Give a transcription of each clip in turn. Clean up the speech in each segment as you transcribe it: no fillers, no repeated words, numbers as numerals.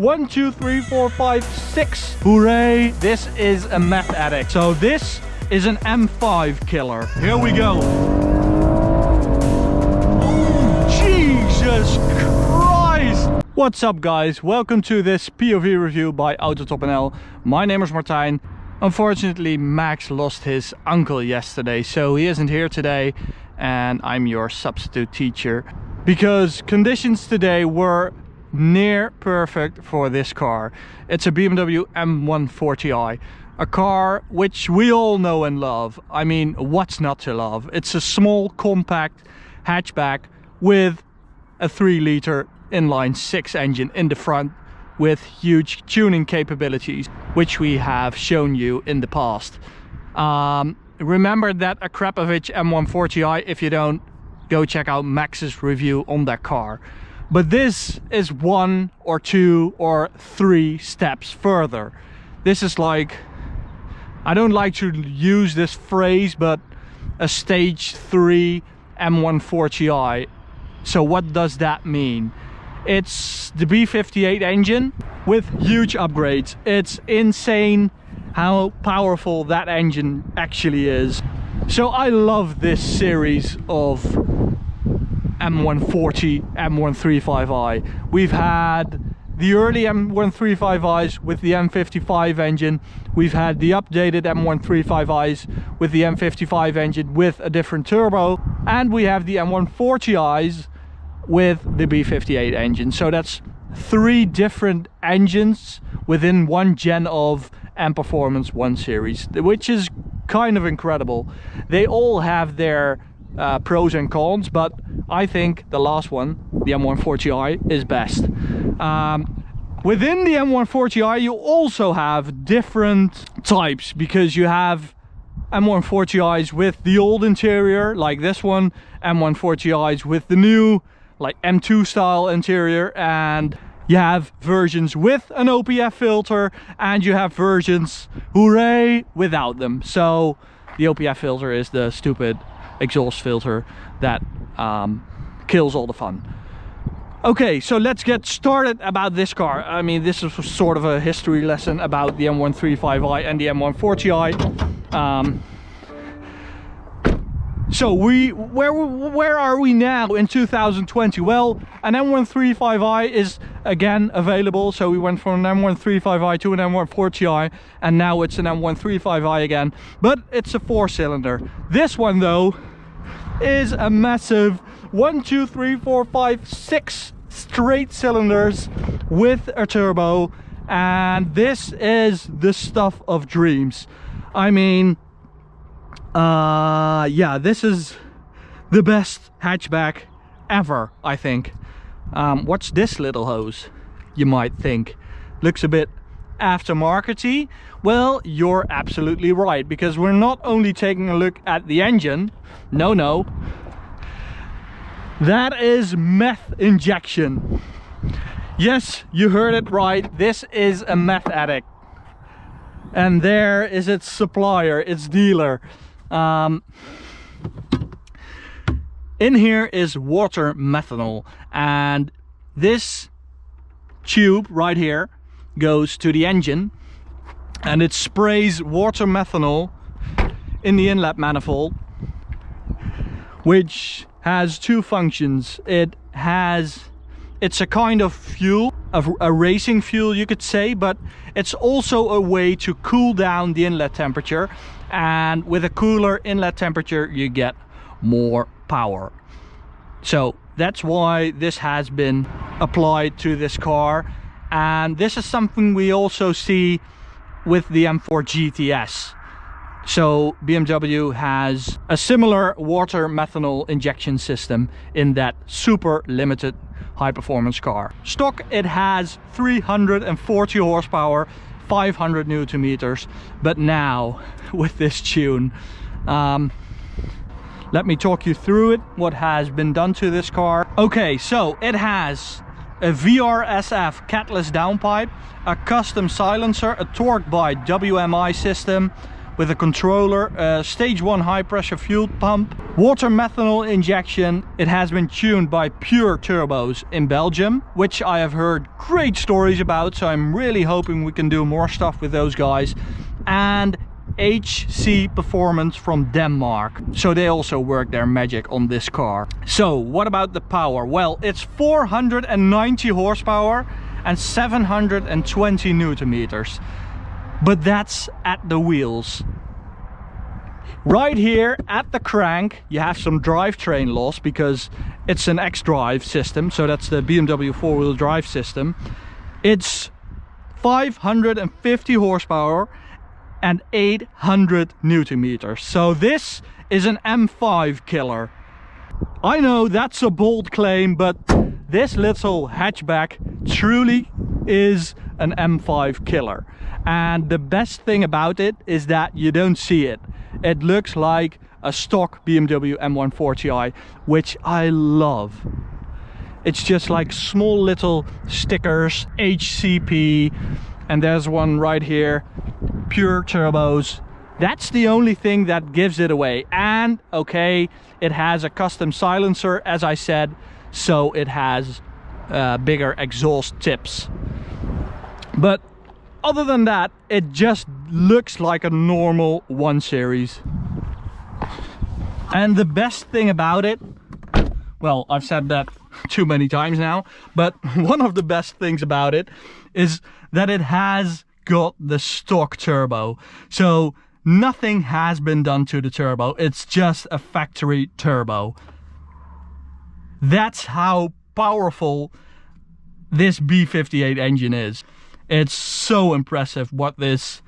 1, 2, 3, 4, 5, 6. Hooray! This is a meth addict. So this is an M5 killer. Here we go. Oh, Jesus Christ! What's up, guys? Welcome to this POV review by AutoTopNL. My name is Martijn. Unfortunately, Max lost his uncle yesterday, so he isn't here today, and I'm your substitute teacher. Because conditions today were near perfect for this car. It's a BMW M140i, a car which we all know and love. I mean, what's not to love? It's a small, compact hatchback with a 3-liter inline-6 engine in the front with huge tuning capabilities, which we have shown you in the past. Remember that a Krapovich M140i. If you don't, go check out Max's review on that car. But this is 1 or 2 or 3 steps further. This is like, I don't like to use this phrase, but a stage 3 M140i. So what does that mean? It's the B58 engine with huge upgrades. It's insane how powerful that engine actually is. So I love this series of M140, M135i. We've had the early M135i's with the M55 engine. We've had the updated M135i's with the M55 engine with a different turbo. And we have the M140i's with the B58 engine. So that's 3 different engines within one gen of M Performance 1 series, which is kind of incredible. They all have their pros and cons, but I think the last one, the M140i, is best. Within the M140i you also have different types, because you have M140i's with the old interior like this one, M140i's with the new like M2 style interior, and you have versions with an OPF filter and you have versions, hooray, without them. So the OPF filter is the stupid exhaust filter that kills all the fun. Okay, so let's get started about this car. I mean, this is sort of a history lesson about the M135i and the M140i. So where are we now in 2020? Well, an M135i is again available. So we went from an M135i to an M140i, and now it's an M135i again, but it's a 4-cylinder. This one though is a massive 1, 2, 3, 4, 5, 6 straight cylinders with a turbo, and this is the stuff of dreams. I mean, yeah, this is the best hatchback ever, I think. What's this little hose, you might think? Looks a bit aftermarket-y. Well, you're absolutely right, because we're not only taking a look at the engine. No, that is meth injection. Yes, you heard it right. This is a meth addict, and there is its supplier, its dealer. In here is water methanol, and this tube right here goes to the engine, and it sprays water methanol in the inlet manifold, which has 2 functions. It's a kind of fuel, a racing fuel you could say, but it's also a way to cool down the inlet temperature, and with a cooler inlet temperature you get more power. So that's why this has been applied to this car, and this is something we also see with the M4 GTS. So BMW has a similar water methanol injection system in that super limited high performance car. Stock, it has 340 horsepower, 500 Newton meters, but now with this tune, let me talk you through it, what has been done to this car. Okay, so it has a VRSF catalyst downpipe, a custom silencer, a torque by WMI system, with a controller, stage 1 high pressure fuel pump, water methanol injection. It has been tuned by Pure Turbos in Belgium, which I have heard great stories about, so I'm really hoping we can do more stuff with those guys. And HC Performance from Denmark, so they also work their magic on this car. So what about the power? Well, it's 490 horsepower and 720 newton meters, but that's at the wheels. Right here at the crank you have some drivetrain loss because it's an X-Drive system, so that's the BMW four-wheel drive system. It's 550 horsepower and 800 newton meters. So this is an M5 killer. I know that's a bold claim, but this little hatchback truly is an M5 killer. And the best thing about it is that you don't see it. It looks like a stock BMW M140i, which I love. It's just like small little stickers, HCP, and there's one right here, Pure Turbos. That's the only thing that gives it away. And okay, it has a custom silencer, as I said, so it has bigger exhaust tips. But other than that, it just looks like a normal 1 Series. And the best thing about it, well, I've said that too many times now, but one of the best things about it is that it has got the stock turbo. So nothing has been done to the turbo, it's just a factory turbo. That's how powerful this B58 engine is. It's so impressive what this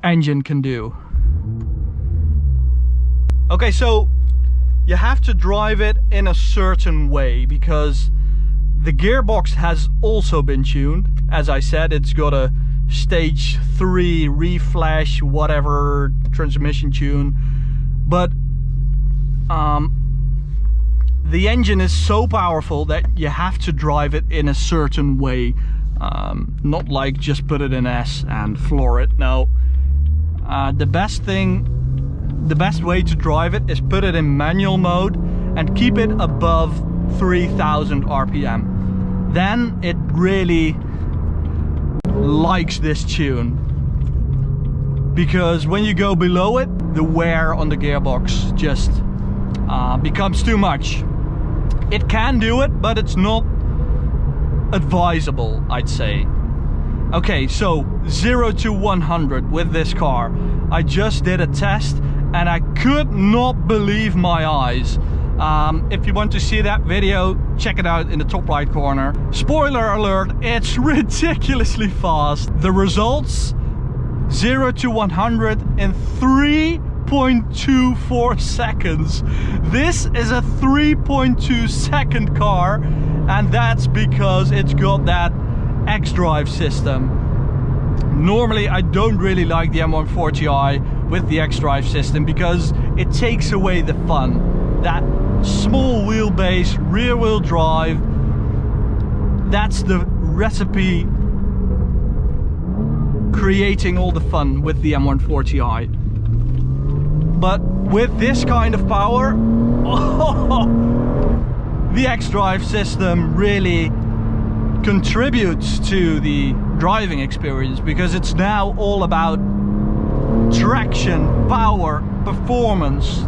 engine can do. Okay, so you have to drive it in a certain way because the gearbox has also been tuned. As I said, it's got a stage 3 reflash whatever transmission tune, but the engine is so powerful that you have to drive it in a certain way, not like just put it in S and floor it. No, the best way to drive it is put it in manual mode and keep it above 3000 RPM. Then it really likes this tune, because when you go below it, the wear on the gearbox just becomes too much. It can do it, but it's not advisable, I'd say. Okay, so 0 to 100 with this car. I just did a test and I could not believe my eyes. If you want to see that video, check it out in the top right corner. Spoiler alert, it's ridiculously fast. The results, 0 to 100 in 3.24 seconds. This is a 3.2 second car, and that's because it's got that X-Drive system. Normally I don't really like the M140i with the X-Drive system because it takes away the fun. That small wheelbase, rear wheel drive, that's the recipe creating all the fun with the M140i. But with this kind of power, the X-Drive system really contributes to the driving experience, because it's now all about traction, power, performance.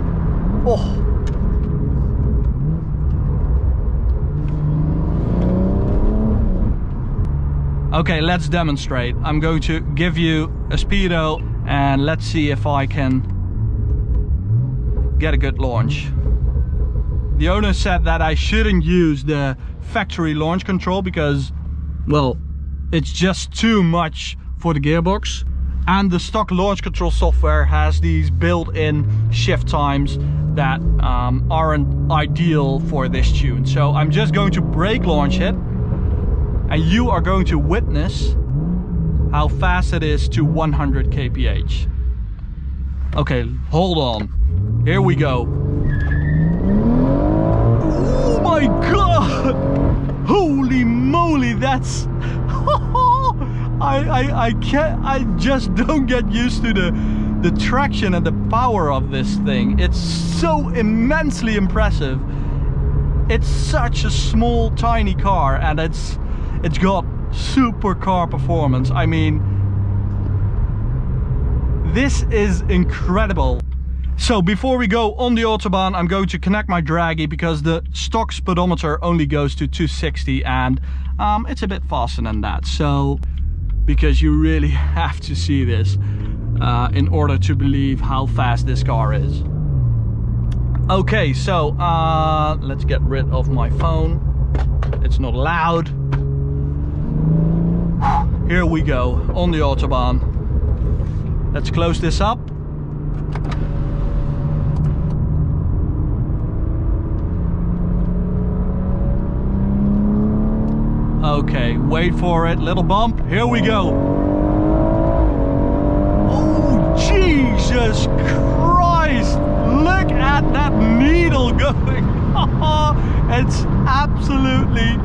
Okay, let's demonstrate. I'm going to give you a speedo and let's see if I can get a good launch. The owner said that I shouldn't use the factory launch control because, well, it's just too much for the gearbox. And the stock launch control software has these built-in shift times that aren't ideal for this tune. So I'm just going to brake launch it, and you are going to witness how fast it is to 100 kph. Okay, hold on. Here we go. Oh my god! Holy moly, that's... I just don't get used to the the traction and the power of this thing, it's so immensely impressive. It's such a small, tiny car, and it's got supercar performance. I mean, this is incredible. So before we go on the Autobahn, I'm going to connect my draggy because the stock speedometer only goes to 260, and it's a bit faster than that. So, because you really have to see this in order to believe how fast this car is. Okay, so let's get rid of my phone. It's not loud. Here we go on the Autobahn. Let's close this up. Okay, wait for it, little bump, here we go. Oh, Jesus Christ, look at that needle going. It's absolutely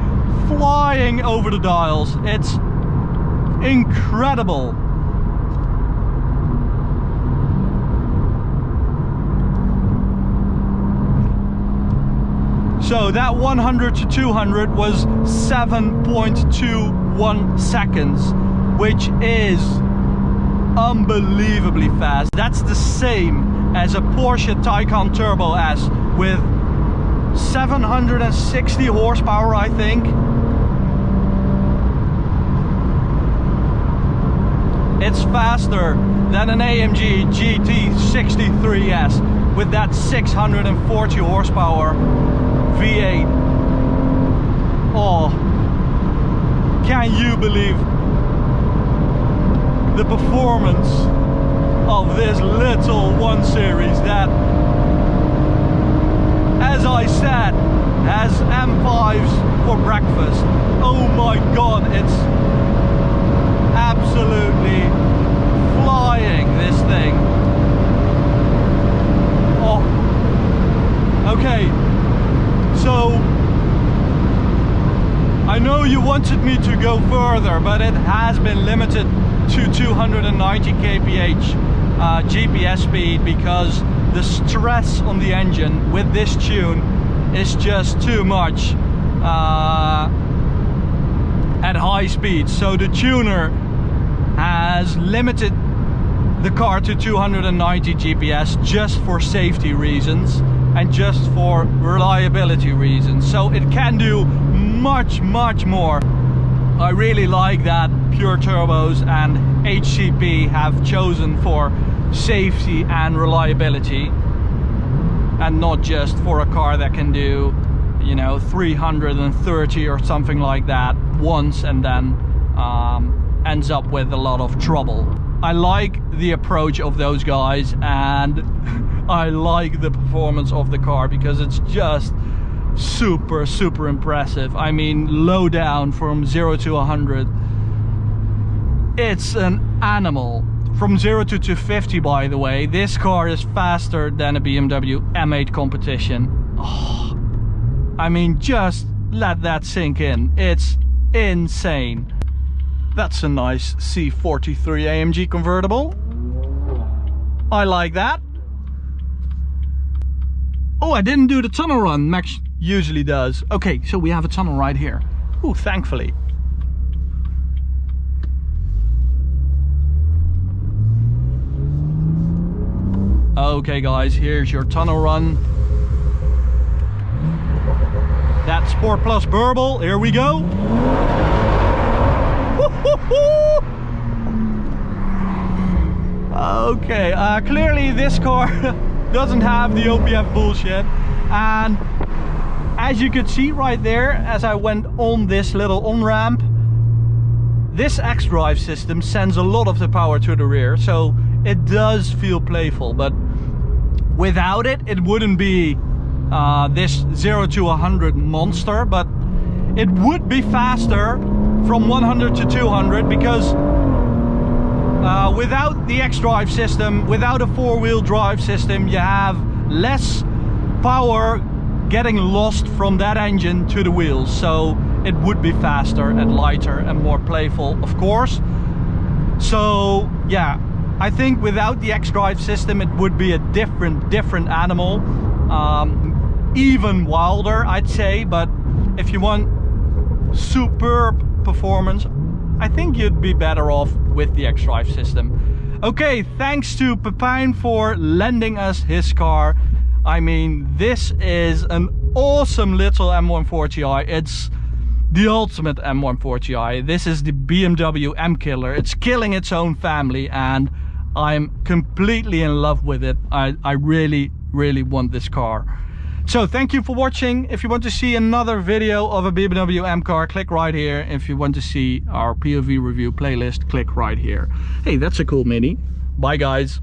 flying over the dials. It's incredible. So that 100 to 200 was 7.21 seconds, which is unbelievably fast. That's the same as a Porsche Taycan Turbo S with 760 horsepower, I think. It's faster than an AMG GT63S with that 640 horsepower V8. Oh, can you believe the performance of this little 1 Series that, as I said, has M5s for breakfast? Oh my God, it's absolutely flying, this thing. Oh, okay. So, I know you wanted me to go further, but it has been limited to 290 kph GPS speed because the stress on the engine with this tune is just too much at high speed. So the tuner has limited the car to 290 GPS just for safety reasons and just for reliability reasons. So it can do much more. I really like that Pure Turbos and HCP have chosen for safety and reliability, and not just for a car that can do, you know, 330 or something like that once and then ends up with a lot of trouble. I like the approach of those guys, and I like the performance of the car because it's just super impressive. I mean, low down from 0 to 100, it's an animal. From 0 to 250, by the way, this car is faster than a BMW M8 competition. Oh, I mean, just let that sink in. It's insane. That's a nice C43 AMG convertible. I like that. Oh, I didn't do the tunnel run Max usually does. Okay, so we have a tunnel right here. Ooh, thankfully. Okay guys, here's your tunnel run. That Sport Plus burble, here we go. Okay, clearly this car doesn't have the OPF bullshit, and as you could see right there as I went on this little on-ramp, this X-Drive system sends a lot of the power to the rear, so it does feel playful, but without it, it wouldn't be this 0 to 100 monster, but it would be faster from 100 to 200 because without the X-Drive system, without a four-wheel drive system, you have less power getting lost from that engine to the wheels, so it would be faster and lighter and more playful, of course. So yeah, I think without the X-Drive system it would be a different animal, even wilder I'd say. But if you want superb performance, I think you'd be better off with the X-Drive system. Okay, thanks to Pepijn for lending us his car. I mean, this is an awesome little M140i. It's the ultimate M140i. This is the BMW M killer. It's killing its own family and I'm completely in love with it. I really want this car. So thank you for watching. If you want to see another video of a BMW M car, click right here. If you want to see our POV review playlist, click right here. Hey, that's a cool Mini. Bye guys.